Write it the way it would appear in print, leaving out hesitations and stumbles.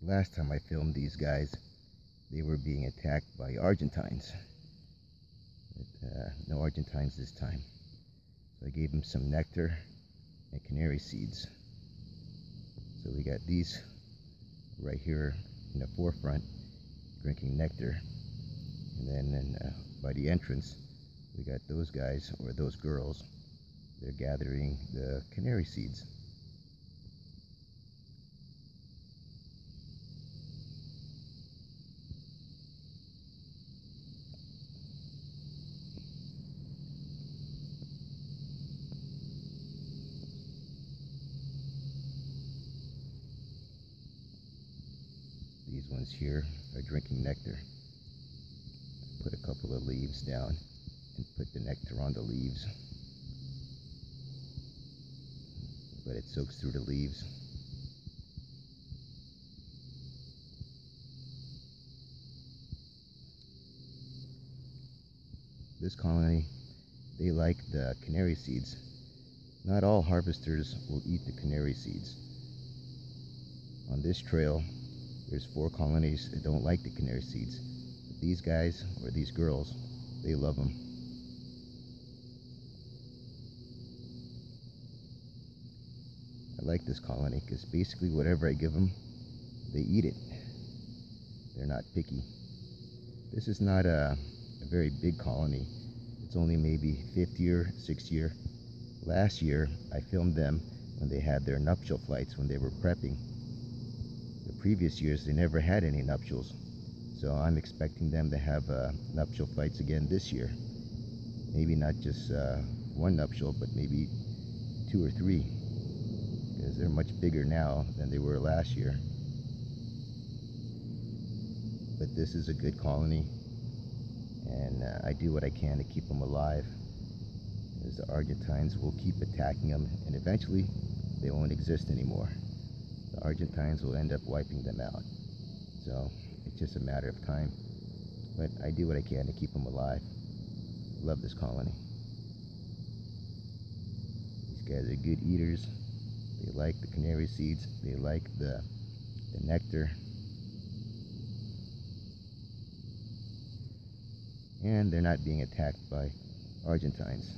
Last time I filmed these guys, they were being attacked by Argentines. But, no Argentines this time. So I gave them some nectar and canary seeds. So we got these right here in the forefront drinking nectar. And then by the entrance, we got those guys, or those girls, they're gathering the canary seeds. These ones here are drinking nectar. Put a couple of leaves down and put the nectar on the leaves. But it soaks through the leaves. This colony, they like the canary seeds. Not all harvesters will eat the canary seeds. On this trail, there's 4 colonies that don't like the canary seeds. But these guys, or these girls, they love them. I like this colony because basically whatever I give them, they eat it. They're not picky. This is not a very big colony. It's only maybe 5th year, 6th year. Last year, I filmed them when they had their nuptial flights, when they were prepping. The previous years, they never had any nuptials. So I'm expecting them to have nuptial flights again this year. Maybe not just 1 nuptial, but maybe 2 or 3. Because they're much bigger now than they were last year. But this is a good colony, and I do what I can to keep them alive, as the Argentines will keep attacking them, and eventually they won't exist anymore. The Argentines will end up wiping them out. So it's just a matter of time, but I do what I can to keep them alive. Love this colony. These guys are good eaters. They like the canary seeds. They like the nectar. And they're not being attacked by Argentines.